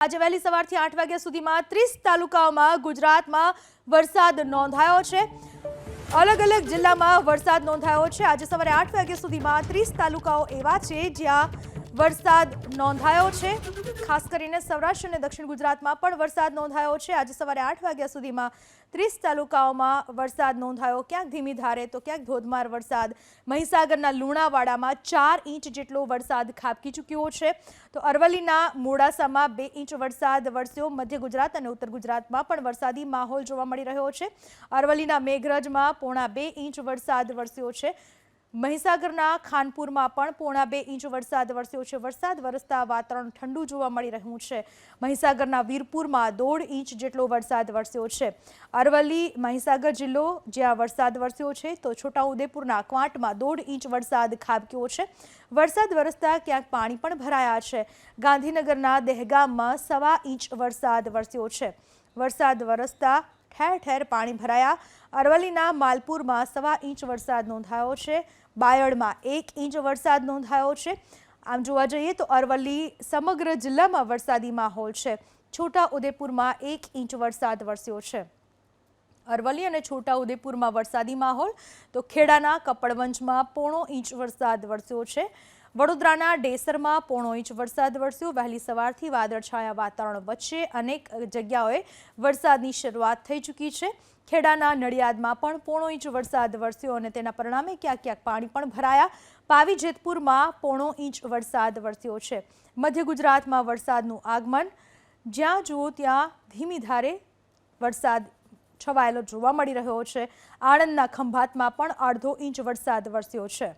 આજે વહેલી સવારથી 8 વાગ્યા સુધીમાં 30 તાલુકાઓમાં ગુજરાતમાં વરસાદ નોંધાયો છે। અલગ અલગ જિલ્લામાં વરસાદ નોંધાયો છે। આજે સવારે 8 વાગ્યા સુધીમાં 30 તાલુકાઓ એવા છે જ્યાં વરસાદ નોંધાયો છે। ખાસ કરીને સૌરાષ્ટ્ર અને દક્ષિણ ગુજરાતમાં પણ વરસાદ નોંધાયો છે। આજે સવારે 8 વાગ્યા સુધીમાં 30 તાલુકાઓમાં વરસાદ નોંધાયો, ક્યાંક ધીમી ધારે તો ક્યાંક ધોધમાર વરસાદ। મહીસાગરના લુણાવાડામાં 4 ઇંચ જેટલો વરસાદ ખાબકી ચૂક્યો છે, તો અરવલ્લીના મોડાસામાં 2 ઇંચ વરસાદ વરસ્યો। મધ્ય ગુજરાત અને ઉત્તર ગુજરાતમાં પણ વરસાદી માહોલ જોવા મળી રહ્યો છે। અરવલ્લીના મેઘરજમાં 1.5 ઇંચ વરસાદ વરસ્યો છે। મહીસાગરના ખાનપુરમાં પણ 1.5 ઇંચ વરસાદ વરસ્યો છે। વરસાદ વરસતા વાતાવરણ ઠંડુ જોવા મળી રહ્યું છે। મહીસાગરના વીરપુરમાં 1.5 ઇંચ જેટલો વરસાદ વરસ્યો છે। અરવલ્લી મહીસાગર જિલ્લો જ્યાં વરસાદ વરસ્યો છે, તો છોટાઉદેપુરના ક્વાંટમાં 1.5 ઇંચ વરસાદ ખાબક્યો છે। વરસાદ વરસતા ક્યાંક પાણી પણ ભરાયા છે। ગાંધીનગરના દહેગામમાં 1.25 ઇંચ વરસાદ વરસ્યો છે। વરસાદ વરસતા ઠેર ઠેર પાણી ભરાયા। અરવલ્લીના માલપુરમાં 1.25 ઇંચ વરસાદ નોંધાયો છે। બાયડમાં 1 ઇંચ વરસાદ નોંધાયો છે। આમ જોવા જઈએ તો અરવલ્લી સમગ્ર જિલ્લામાં વરસાદી માહોલ છે। છોટાઉદેપુરમાં 1 ઇંચ વરસાદ વરસ્યો છે। અરવલ્લી અને છોટાઉદેપુરમાં વરસાદી માહોલ, તો ખેડાના કપડવંજમાં 1.5 ઇંચ વરસાદ વરસ્યો છે। વડોદરાના ડેસરમાં 1.5 ઇંચ વરસાદ વરસ્યો। વહેલી સવારથી વાદળછાયા વાતાવરણ વચ્ચે અનેક જગ્યાઓએ વરસાદની શરૂઆત થઈ ચૂકી છે। ખેડાના નડિયાદમાં પણ 1.5 ઇંચ વરસાદ વરસ્યો અને તેના પરિણામે ક્યાંક ક્યાંક પાણી પણ ભરાયા। પાવી જેતપુરમાં 1.5 ઇંચ વરસાદ વરસ્યો છે। મધ્ય ગુજરાતમાં વરસાદનું આગમન, જ્યાં જુઓ ત્યાં ધીમી ધારે વરસાદ છવાયેલો જોવા મળી રહ્યો છે। આણંદના ખંભાતમાં પણ 1/2 ઇંચ વરસાદ વરસ્યો છે।